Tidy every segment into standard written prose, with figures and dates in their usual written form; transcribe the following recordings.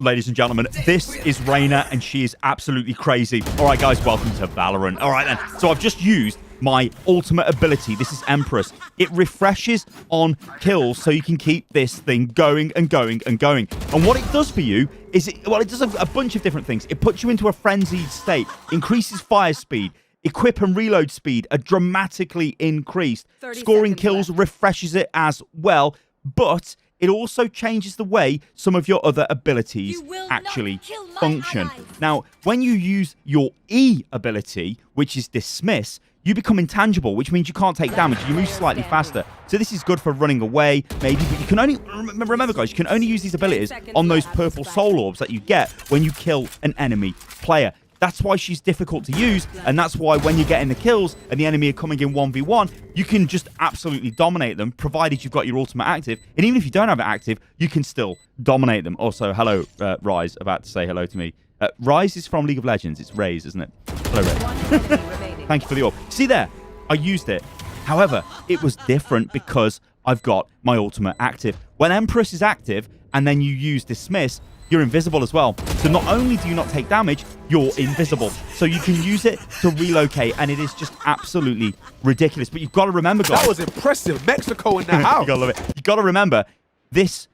ladies and gentlemen, this is Reyna, and she is absolutely crazy. All right, guys, welcome to Valorant. All right, then. So I've just used my ultimate ability. This is Empress. It refreshes on kills, so you can keep this thing going and going and going. And what it does for you is, it does a bunch of different things. It puts you into a frenzied state, increases fire speed, equip and reload speed are dramatically increased. Scoring kills refreshes it as well, but it also changes the way some of your other abilities actually function. Now, when you use your E ability, which is Dismiss, you become intangible, which means you can't take damage. You move slightly faster. So this is good for running away, maybe, but you can only, remember guys, you can only use these abilities on those purple soul orbs that you get when you kill an enemy player. That's why she's difficult to use, and that's why when you're getting the kills and the enemy are coming in 1v1, you can just absolutely dominate them, provided you've got your ultimate active. And even if you don't have it active, you can still dominate them. Also, hello, Rise, about to say hello to me. Rise is from League of Legends. It's Raze, isn't it? Hello, Raze. Thank you for the orb. See there? I used it. However, it was different because I've got my ultimate active. When Empress is active, and then you use Dismiss, you're invisible as well. So not only do you not take damage, you're invisible. So you can use it to relocate, and it is just absolutely ridiculous. But you've got to remember, guys. That was impressive. Mexico in the house. You gotta love it. You got to remember, this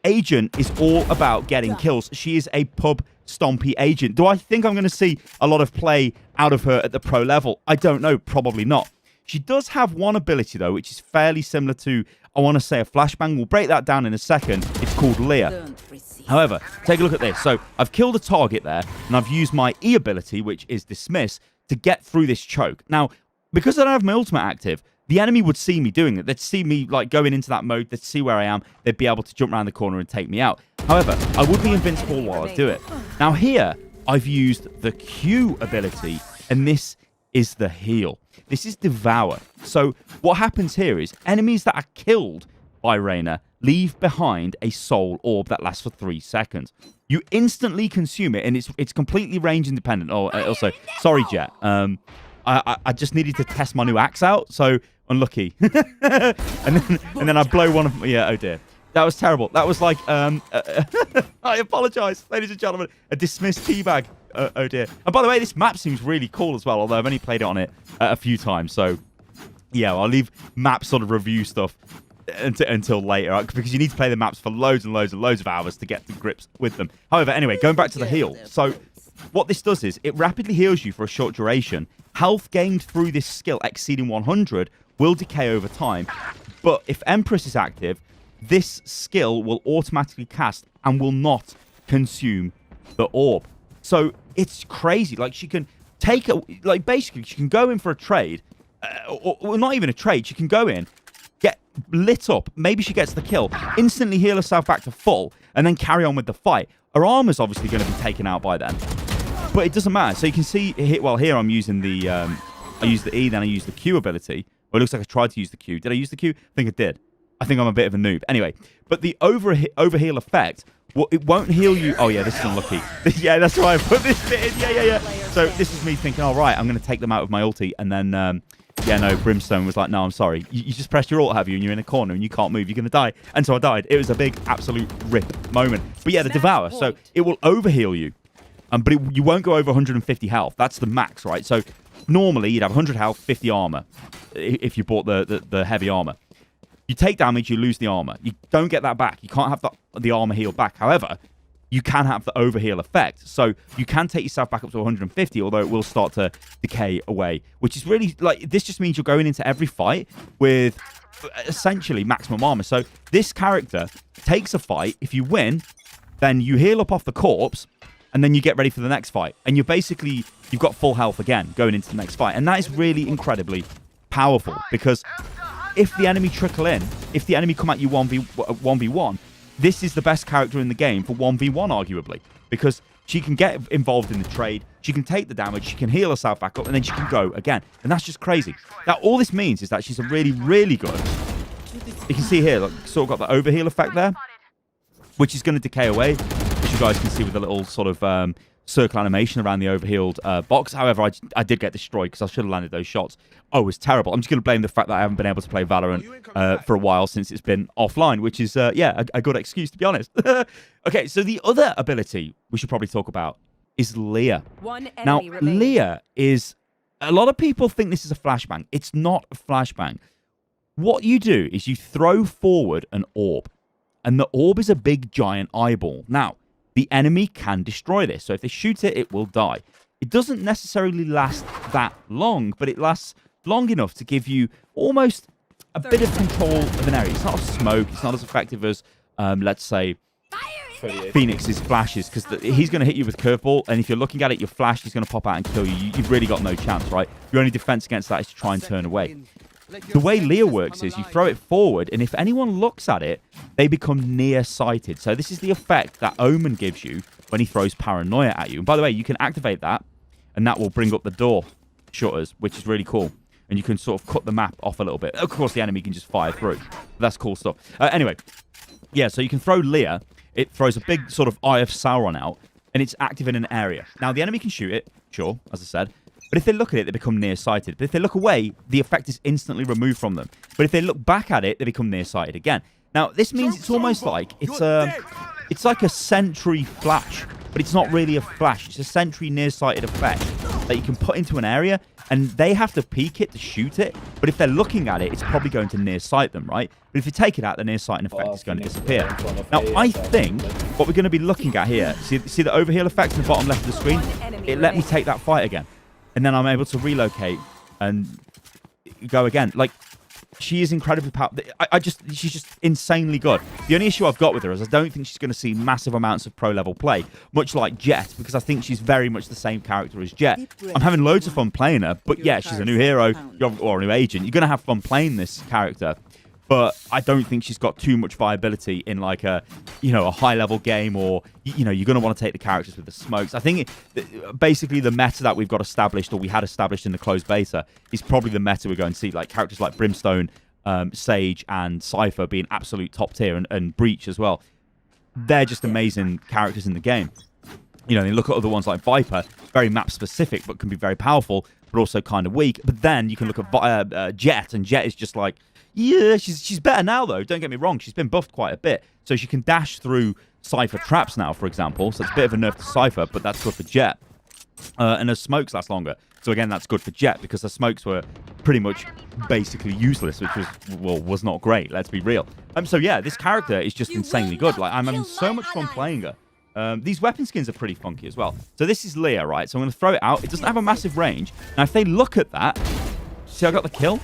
agent is all about getting kills. She is a pub stompy agent. Do I think I'm going to see a lot of play out of her at the pro level? I don't know. Probably not. She does have one ability, though, which is fairly similar to, I want to say, a flashbang. We'll break that down in a second. It's called LEER. However, take a look at this. So I've killed a target there, and I've used my E ability, which is Dismiss, to get through this choke. Now, because I don't have my ultimate active, the enemy would see me doing it. They'd see me like going into that mode. They'd see where I am. They'd be able to jump around the corner and take me out. However, I would be invincible while I do it. Now here, I've used the Q ability, and this is the heal. This is Devour. So what happens here is enemies that are killed by Reyna leave behind a soul orb that lasts for 3 seconds. You instantly consume it, and it's completely range independent. Oh, also, sorry, Jet. I just needed to test my new axe out, so unlucky. and then I blow one of... Yeah, oh dear. That was terrible. That was like... I apologize, ladies and gentlemen. A dismissed teabag. Oh dear. And by the way, this map seems really cool as well, although I've only played it on it a few times. So, yeah, I'll leave map sort of review stuff until later, because you need to play the maps for loads and loads and loads of hours to get to grips with them. However, anyway, going back to the heal. So, what this does is it rapidly heals you for a short duration. Health gained through this skill exceeding 100 will decay over time. But if Empress is active, this skill will automatically cast and will not consume the orb. So it's crazy. Like, she can take a... Like, basically, she can go in for a trade. Or not even a trade. She can go in, get lit up. Maybe she gets the kill. Instantly heal herself back to full. And then carry on with the fight. Her armor's obviously going to be taken out by then. But it doesn't matter. So you can see... Well, here I'm using the... I used the E, then I used the Q ability. Well, it looks like I tried to use the Q. Did I use the Q? I think I did. I think I'm a bit of a noob. Anyway, but the overheal effect... Well, it won't heal you. Oh, yeah, this is unlucky. Yeah, that's why I put this bit in. Yeah. So this is me thinking, all right, I'm going to take them out with my ulti. And then, yeah, no, Brimstone was like, no, I'm sorry. You just pressed your ult, have you? And you're in a corner and you can't move. You're going to die. And so I died. It was a big, absolute rip moment. But yeah, the Devour. So it will overheal you. But you won't go over 150 health. That's the max, right? So normally you'd have 100 health, 50 armor if you bought the heavy armor. You take damage, you lose the armor. You don't get that back. You can't have the armor healed back. However, you can have the overheal effect. So you can take yourself back up to 150, although it will start to decay away. Which is really, like, this just means you're going into every fight with essentially maximum armor. So this character takes a fight. If you win, then you heal up off the corpse, and then you get ready for the next fight. And you've got full health again going into the next fight. And that is really incredibly powerful, because... if the enemy trickle in, if the enemy come at you 1v1, this is the best character in the game for 1v1, arguably. Because she can get involved in the trade, she can take the damage, she can heal herself back up, and then she can go again. And that's just crazy. Now, all this means is that she's a really, really good... You can see here, like, sort of got the overheal effect there, which is going to decay away, which you guys can see with the little sort of circle animation around the overhealed box. However, I did get destroyed because I should have landed those shots. Oh, it was terrible. I'm just going to blame the fact that I haven't been able to play Valorant for a while since it's been offline, which is, yeah, a good excuse, to be honest. Okay, so the other ability we should probably talk about is LEER. Now, LEER is... A lot of people think this is a flashbang. It's not a flashbang. What you do is you throw forward an orb, and the orb is a big, giant eyeball. Now, the enemy can destroy this, so if they shoot it, it will die. It doesn't necessarily last that long, but it lasts long enough to give you almost a bit of control of an area. It's not a smoke. It's not as effective as, let's say, Phoenix's flashes, because he's going to hit you with curveball, and if you're looking at it, your flash is going to pop out and kill you. You've really got no chance, right? Your only defense against that is to try and turn away. The way LEER works is you throw it forward, and if anyone looks at it, they become nearsighted. So this is the effect that Omen gives you when he throws paranoia at you. And by the way, you can activate that, and that will bring up the door shutters, which is really cool. And you can sort of cut the map off a little bit. Of course, the enemy can just fire through. That's cool stuff. Anyway, yeah, so you can throw LEER. It throws a big sort of Eye of Sauron out, and it's active in an area. Now, the enemy can shoot it, sure, as I said. But if they look at it, they become nearsighted. But if they look away, the effect is instantly removed from them. But if they look back at it, they become nearsighted again. Now, this means it's almost like it's like a sentry flash, but it's not really a flash. It's a sentry nearsighted effect that you can put into an area, and they have to peek it to shoot it. But if they're looking at it, it's probably going to nearsight them, right? But if you take it out, the nearsighting effect is going to disappear. Now, I think what we're going to be looking at here, see the overheal effect in the bottom left of the screen? It let me take that fight again. And then I'm able to relocate and go again. Like, she is incredibly powerful. She's just insanely good. The only issue I've got with her is I don't think she's going to see massive amounts of pro-level play, much like Jet, because I think she's very much the same character as Jet. I'm having loads of fun playing her, but yeah, she's a new hero or a new agent. You're going to have fun playing this character, but I don't think she's got too much viability in like a high-level game, or you're going to want to take the characters with the smokes. I think basically the meta that we've got established, or we had established in the closed beta, is probably the meta we're going to see. Like characters like Brimstone, Sage, and Cypher being absolute top tier, and Breach as well. They're just amazing characters in the game. You look at other ones like Viper, very map specific, but can be very powerful, but also kind of weak. But then you can look at Jet, and Jet is just like, yeah, she's better now, though. Don't get me wrong. She's been buffed quite a bit. So she can dash through Cypher traps now, for example. So it's a bit of a nerf to Cypher, but that's good for Jet. And her smokes last longer. So again, that's good for Jet, because her smokes were pretty much basically useless, which was not great. Let's be real. So yeah, this character is just insanely good. Like, I'm having so much fun playing her. These weapon skins are pretty funky as well. So this is LEER, right? So I'm going to throw it out. It doesn't have a massive range. Now, if they look at that, see, I got the kill.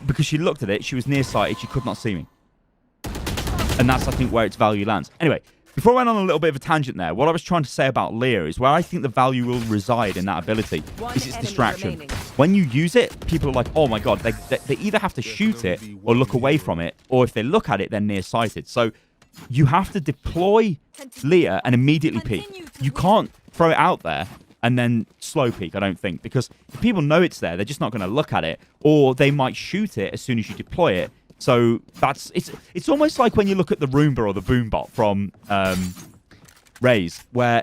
Because she looked at it, she was nearsighted, she could not see me. And that's, I think, where its value lands. Anyway, before I went on a little bit of a tangent there, what I was trying to say about LEER is where I think the value will reside in that ability is its distraction. When you use it, people are like, oh my god, they either have to shoot it or look away from it, or if they look at it, they're nearsighted. So you have to deploy LEER and immediately peek. You can't throw it out there and then slow peek, I don't think, because if people know it's there, they're just not going to look at it, or they might shoot it as soon as you deploy it. So it's almost like when you look at the Roomba or the Boombot from Raze, where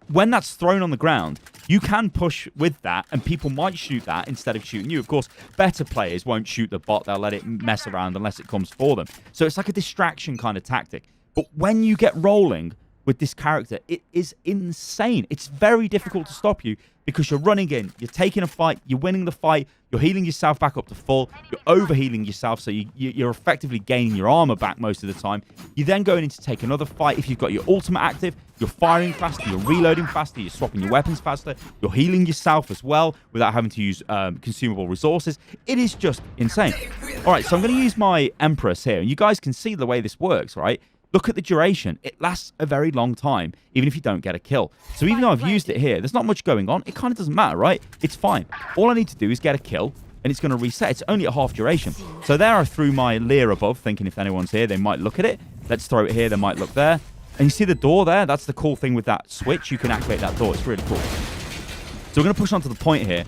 when that's thrown on the ground, you can push with that, and people might shoot that instead of shooting you. Of course, better players won't shoot the bot. They'll let it mess around unless it comes for them. So it's like a distraction kind of tactic. But when you get rolling with this character, it is insane. It's very difficult to stop you because you're running in, you're taking a fight, you're winning the fight, you're healing yourself back up to full, you're overhealing yourself, so you're effectively gaining your armor back most of the time. You're then going in to take another fight. If you've got your ultimate active, you're firing faster, you're reloading faster, you're swapping your weapons faster, you're healing yourself as well without having to use consumable resources. It is just insane. All right, so I'm going to use my Empress here, and you guys can see the way this works, right? Look at the duration. It lasts a very long time, even if you don't get a kill. So even though I've used it here, there's not much going on. It kind of doesn't matter, right? It's fine. All I need to do is get a kill, and it's going to reset. It's only at half duration. So there I threw my LEER above, thinking if anyone's here, they might look at it. Let's throw it here. They might look there. And you see the door there? That's the cool thing with that switch. You can activate that door. It's really cool. So we're going to push on to the point here.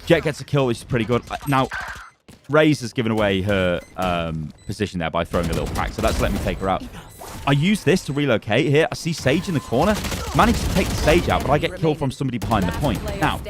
Jet gets a kill, which is pretty good. Now, Raze has given away her position there by throwing a little crack, so that's let me take her out. I use this to relocate here. I see Sage in the corner. Managed to take the Sage out, but I get killed from somebody behind the point. Now,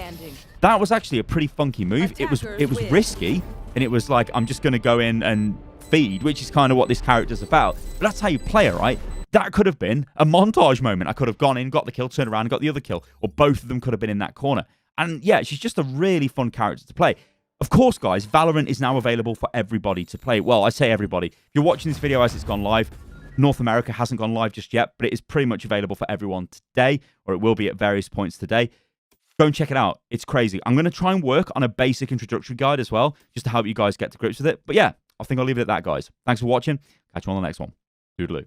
that was actually a pretty funky move. It was risky, and it was like, I'm just going to go in and feed, which is kind of what this character's about. But that's how you play it, right? That could have been a montage moment. I could have gone in, got the kill, turned around, and got the other kill. Or both of them could have been in that corner. And yeah, she's just a really fun character to play. Of course, guys, Valorant is now available for everybody to play. Well, I say everybody. If you're watching this video as it's gone live, North America hasn't gone live just yet, but it is pretty much available for everyone today, or it will be at various points today. Go and check it out. It's crazy. I'm going to try and work on a basic introductory guide as well, just to help you guys get to grips with it. But yeah, I think I'll leave it at that, guys. Thanks for watching. Catch you on the next one. Toodaloo.